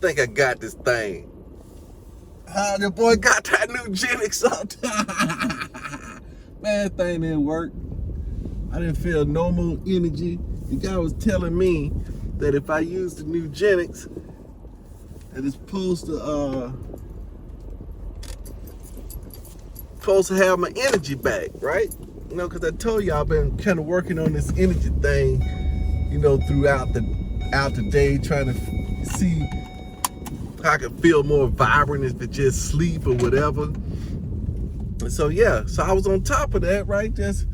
think I got this thing. Your boy got that new Genix up. Man, that thing didn't work. I didn't feel no more energy. The guy was telling me that if I use the new Genix, that it's supposed to have my energy back, right? You know, because I told you I've been kind of working on this energy thing, you know, throughout the day, trying to see how I can feel more vibrant if it just sleep or whatever. And so yeah, so I was on top of that, right? Just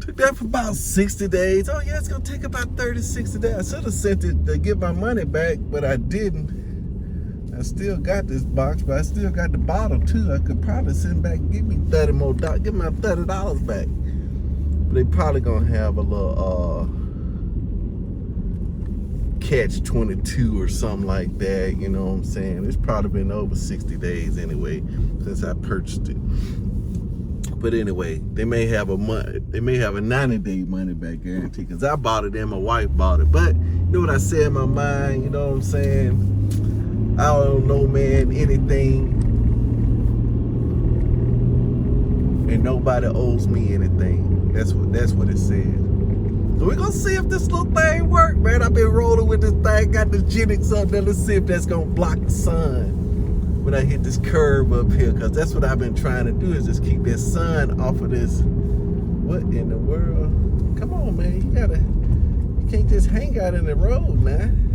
took that for about 60 days. Oh yeah, it's gonna take about 30, 60 days. I should have sent it to get my money back, but I didn't. I still got this box, but I still got the bottle too. I could probably send back and give me $30 more, give my $30 back. But they probably gonna have a little catch-22 or something like that, you know what I'm saying? It's probably been over 60 days anyway since I purchased it. But anyway, they may have a 90-day money back guarantee, because I bought it and my wife bought it. But you know what I said in my mind, you know what I'm saying? I don't know, man, anything, and nobody owes me anything. That's what it said. So we're gonna see if this little thing work, man. I've been rolling with this thing, got the Genix up there. Let's see if that's gonna block the sun when I hit this curve up here, because that's what I've been trying to do, is just keep that sun off of this. What in the world? Come on, man. You can't just hang out in the road, man.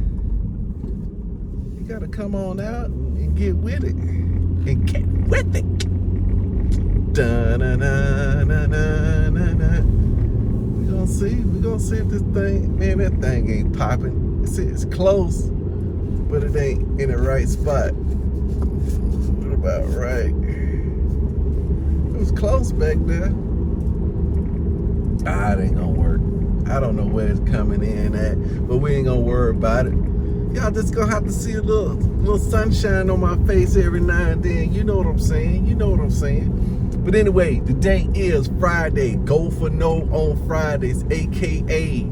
You gotta come on out and get with it. And get with it. Da-na-na-na-na-na-na. We're gonna see if this thing, man, that thing ain't popping. It's close, but it ain't in the right spot. What about right? It was close back there. It ain't gonna work. I don't know where it's coming in at, but we ain't gonna worry about it. Y'all just gonna have to see a little sunshine on my face every now and then. You know what I'm saying? You know what I'm saying? But anyway, today is Friday. Go for no on Fridays, aka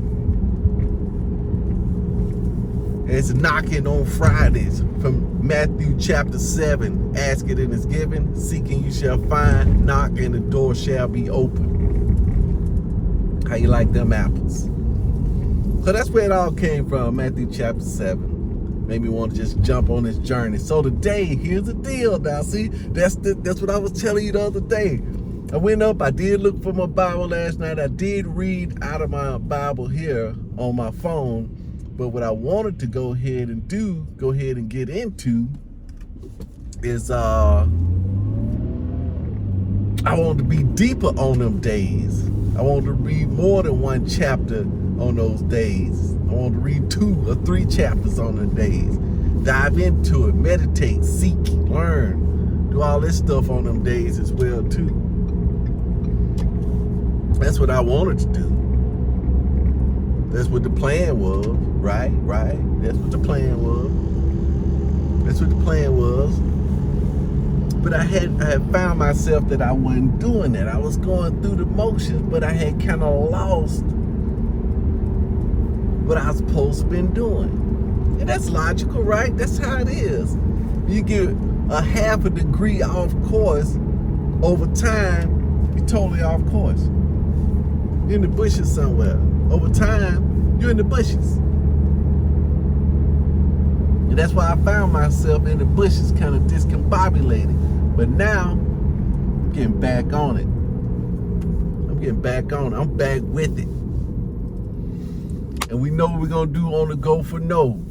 it's knocking on Fridays from Matthew chapter 7. Ask it and it's given. Seeking you shall find. Knock and the door shall be open. How you like them apples? So that's where it all came from, Matthew chapter 7. Made me want to just jump on this journey. So today, here's the deal now. See, that's what I was telling you the other day. I went up, I did look for my Bible last night. I did read out of my Bible here on my phone. But what I wanted to go ahead and get into is I wanted to be deeper on them days. I wanted to read more than one chapter on those days. I want to read 2 or 3 chapters on the days. Dive into it, meditate, seek, learn, do all this stuff on them days as well too. That's what I wanted to do. That's what the plan was, right? That's what the plan was. But I had found myself that I wasn't doing that. I was going through the motions, but I had kind of lost what I was supposed to been doing. And that's logical, right? That's how it is. You get a half a degree off course, over time, you're totally off course. You're in the bushes somewhere. Over time, you're in the bushes. And that's why I found myself in the bushes, kind of discombobulated. But now, I'm getting back on it. I'm back with it. And we know what we're gonna do on the go for no.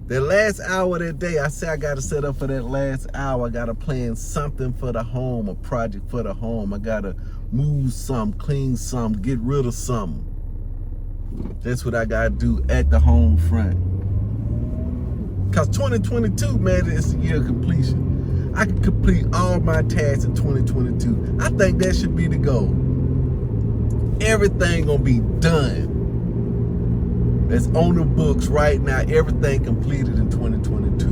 The last hour of that day, I say I gotta set up for that last hour. I gotta plan something for the home, a project for the home. I gotta move some, clean some, get rid of some. That's what I gotta do at the home front. Cause 2022, man, is the year of completion. I can complete all my tasks in 2022. I think that should be the goal. Everything gonna be done. That's on the books right now. Everything completed in 2022.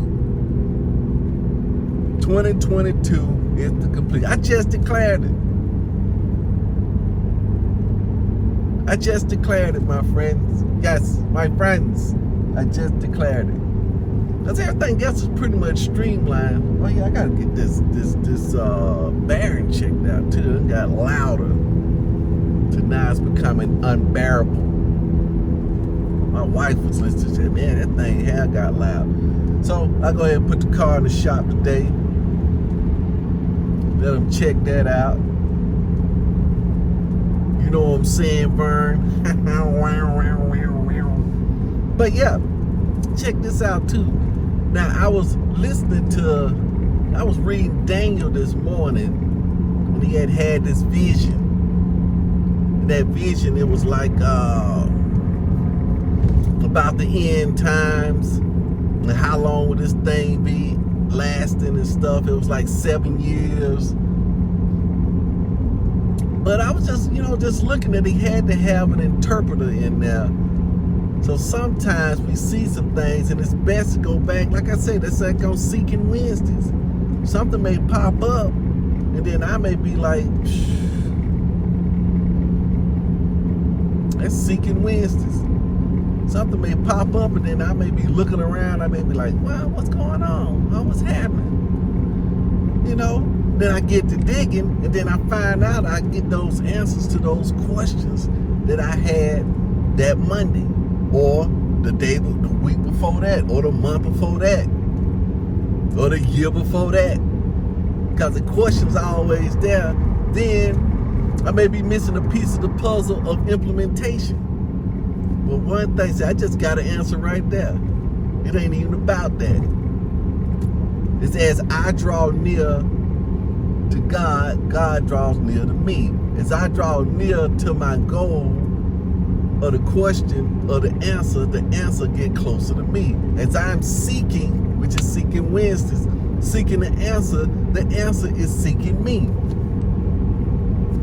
2022 is the complete. I just declared it. My friends. Yes, my friends. I just declared it. Because everything else is pretty much streamlined. Oh yeah, I gotta get this bearing checked out too. It got louder. So now it's becoming unbearable. My wife was listening to it. Man, that thing had got loud. So I go ahead and put the car in the shop today. Let them check that out. You know what I'm saying, Vern? But yeah, check this out too. Now I was reading Daniel this morning, and he had this vision. And that vision, it was like about the end times and how long would this thing be lasting and stuff. It was like 7 years. But I was just looking at, he had to have an interpreter in there. So sometimes we see some things and it's best to go back. Like I said, that's like on Seeking Wednesdays. Something may pop up and then I may be like, that's Seeking Wednesdays. Something may pop up and then I may be looking around. I may be like, wow, what's going on? Oh, what's happening? Then I get to digging and then I find out I get those answers to those questions that I had that Monday or the week before that or the month before that or the year before that. Because the question's always there. Then I may be missing a piece of the puzzle of implementation. But one thing, I just got an answer right there. It ain't even about that. It's as I draw near to God, God draws near to me. As I draw near to my goal or the question or the answer get closer to me. As I'm seeking, which is Seeking Wednesdays, seeking the answer is seeking me.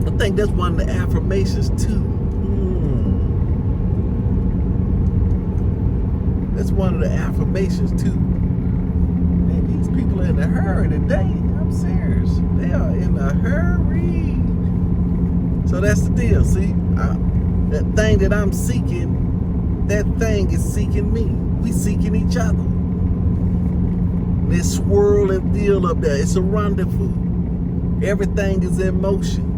I think that's one of the affirmations too. That's one of the affirmations too. Man, these people are in a hurry today. I'm serious. They are in a hurry. So that's the deal. See, that thing that I'm seeking, that thing is seeking me. We seeking each other. This swirling deal up there, it's a rendezvous. Everything is in motion.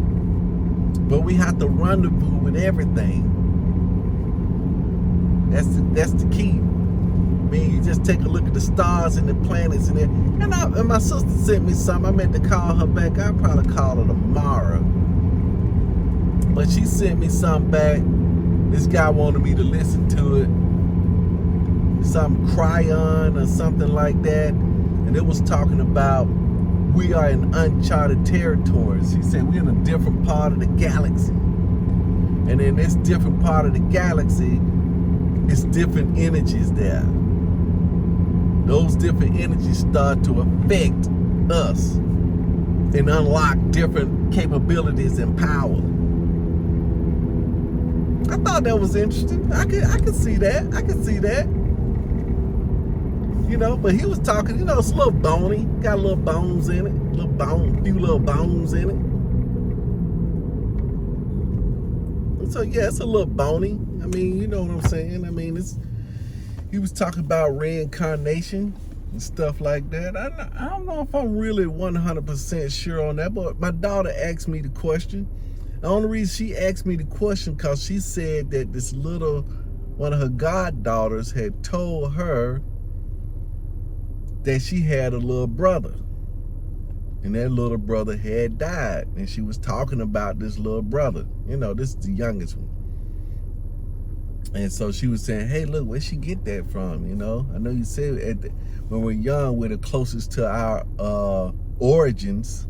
But we have to rendezvous with everything. That's the key. I mean, you just take a look at the stars and the planets and and my sister sent me something. I meant to call her back. I'll probably call her tomorrow. But she sent me something back. This guy wanted me to listen to it. Some cryon or something like that. And it was talking about we are in uncharted territories. He said we're in a different part of the galaxy. And in this different part of the galaxy, it's different energies there. Those different energies start to affect us and unlock different capabilities and power. I thought that was interesting. I could see that. I could see that. But he was talking, it's a little bony. Got a little bones in it. Few little bones in it. So yeah, it's a little bony. I mean, you know what I'm saying? I mean, he was talking about reincarnation and stuff like that. I don't know if I'm really 100% sure on that, but my daughter asked me the question. The only reason she asked me the question because she said that one of her goddaughters had told her that she had a little brother. And that little brother had died. And she was talking about this little brother. This is the youngest one. And so she was saying, hey, look, where'd she get that from? I know you said when we're young, we're the closest to our origins,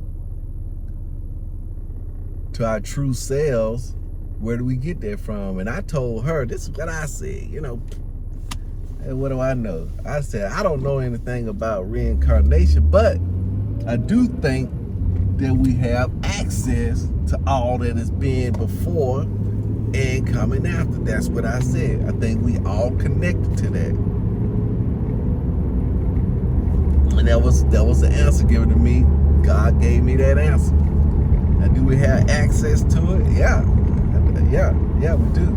to our true selves. Where do we get that from? And I told her, this is what I said, And what do I know? I said, I don't know anything about reincarnation, but I do think that we have access to all that has been before and coming after. That's what I said. I think we all connected to that. And that was the answer given to me. God gave me that answer. And do we have access to it? Yeah, we do.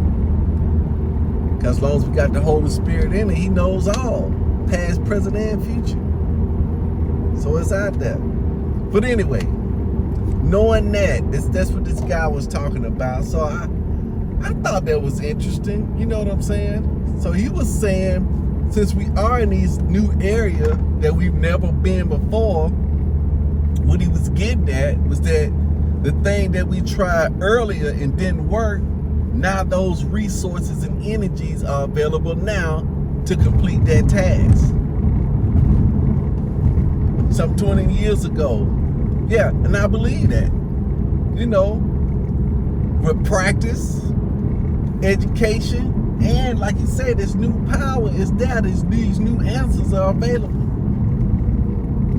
Because as long as we got the Holy Spirit in it, He knows all. past, present, and future. So it's out there. But anyway, knowing that's what this guy was talking about. So I thought that was interesting. You know what I'm saying? So he was saying, since we are in these new area that we've never been before, what he was getting at was that the thing that we tried earlier and didn't work, now those resources and energies are available now to complete that task. Some 20 years ago. Yeah, and I believe that. You know, with practice, education, and like you said, this new power is there. These new answers are available.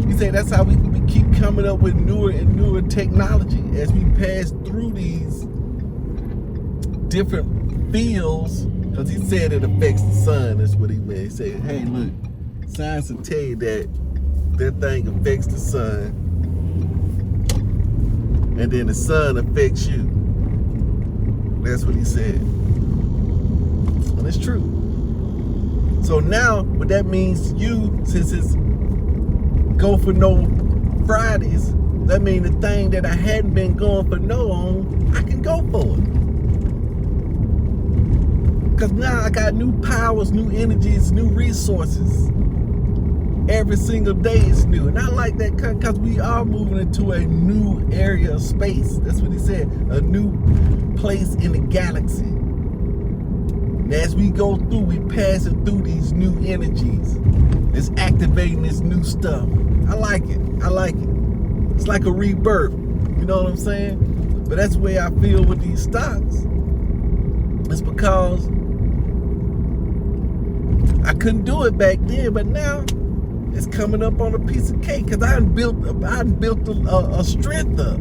You say that's how we keep coming up with newer and newer technology as we pass through these different fields. Because he said it affects the sun. That's what he meant. He said, hey, look, science will tell you that thing affects the sun. And then the sun affects you. That's what he said. And it's true. So now, what that means to you, since it's go for no Fridays, that means the thing that I hadn't been going for no on, I can go for it. Because now I got new powers, new energies, new resources. Every single day is new. And I like that because we are moving into a new area of space. That's what he said. A new place in the galaxy. And as we go through, we passing through these new energies. It's activating this new stuff. I like it. I like it. It's like a rebirth. You know what I'm saying? But that's the way I feel with these stocks. It's because I couldn't do it back then, but now it's coming up on a piece of cake because I built a strength up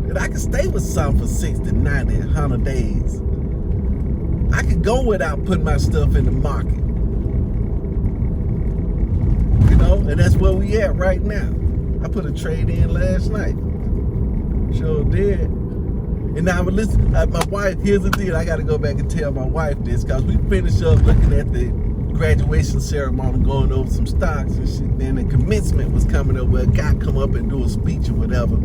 that I can stay with something for 60, 90, 100 days. I could go without putting my stuff in the market. You know, and that's where we at right now. I put a trade in last night. Sure did. And now listen, my wife, here's the deal. I got to go back and tell my wife this because we finished up looking at the graduation ceremony, going over some stocks and shit. Then the commencement was coming up where a guy come up and do a speech or whatever.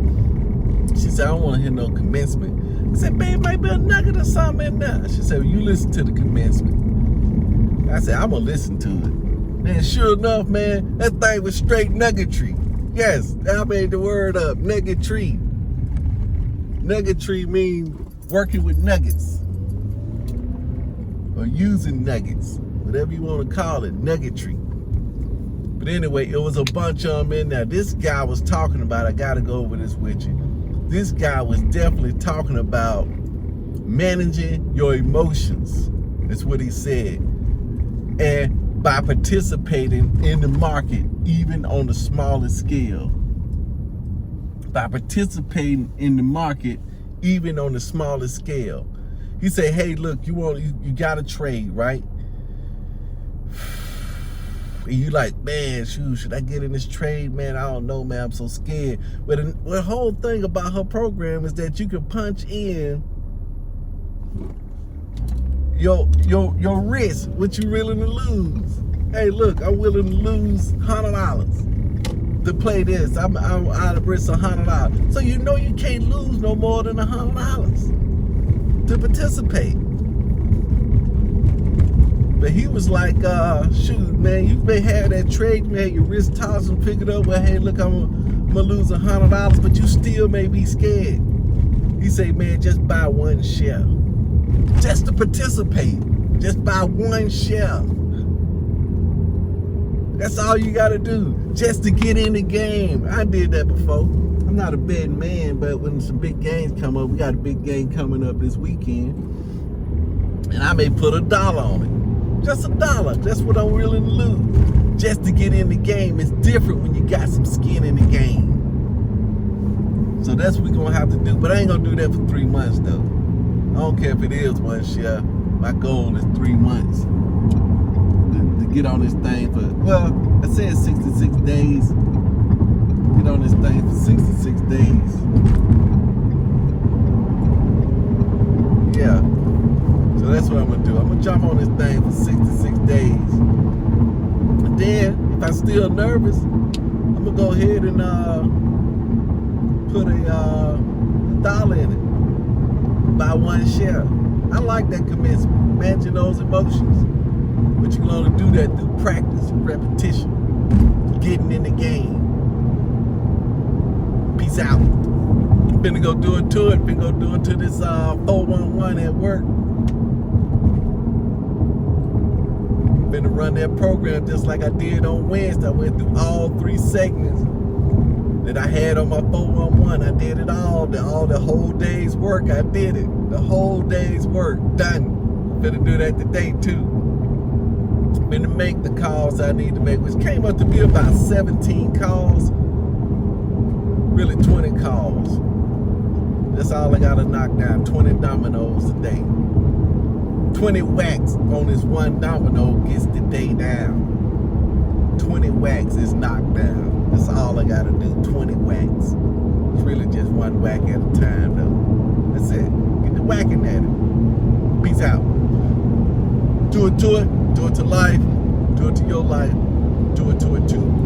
She said, I don't want to hear no commencement. I said, babe, might be a nugget or something in there. She said, well, you listen to the commencement. I said, I'm going to listen to it. Man, sure enough, man, that thing was straight Nuggetry. Yes, I made the word up, Nuggetry. Nuggetry means working with nuggets or using nuggets. Whatever you want to call it, Nuggetry. But anyway, it was a bunch of them in there. This guy was talking about, I got to go over this with you. This guy was definitely talking about managing your emotions. That's what he said. And by participating in the market, even on the smallest scale. By participating in the market, even on the smallest scale. He said, hey, look, you got to trade, right? And you like, man, should I get in this trade, man? I don't know, man. I'm so scared. But the whole thing about her program is that you can punch in your risk, what you willing to lose. Hey, look, I'm willing to lose $100 to play this. I'm out of risk $100. So you know you can't lose no more than $100 to participate. But he was like, shoot, man, you may have that trade, man, your risk tolerance and pick it up. Well, hey, look, I'm gonna lose $100, but you still may be scared. He said, man, just buy one share. Just to participate. Just buy one share. That's all you gotta do, just to get in the game. I did that before. I'm not a betting man, but when some big games come up, we got a big game coming up this weekend, and I may put $1 on it. Just $1. That's what I'm willing to lose. Just to get in the game. It's different when you got some skin in the game. So that's what we're going to have to do. But I ain't going to do that for 3 months, though. I don't care if it is one share. My goal is 3 months to get on this thing for, well, I said 66 days. Get on this thing for 66 days. Yeah. So that's what I'm going to do. I'm going to jump on this thing for 66 days. And then, if I'm still nervous, I'm gonna go ahead and put a $1 in it. Buy one share. I like that commencement, managing those emotions. But you can only do that through practice and repetition. Getting in the game. Peace out. Finna go do it to it. Finna go do it to this 411 at work. Finna run that program just like I did on Wednesday. I went through all 3 segments that I had on my 411. I did it all the whole day's work. I did it. The whole day's work. Done. Finna do that today too. Finna make the calls I need to make, which came up to be about 17 calls. Really 20 calls. That's all I gotta knock down. 20 dominoes a day. 20 whacks on this one domino gets the day down. 20 whacks is knocked down. That's all I gotta do. 20 whacks. It's really just one whack at a time though. That's it. Get the whacking at it. Peace out. Do it to it. Do it to life. Do it to your life. Do it to it too.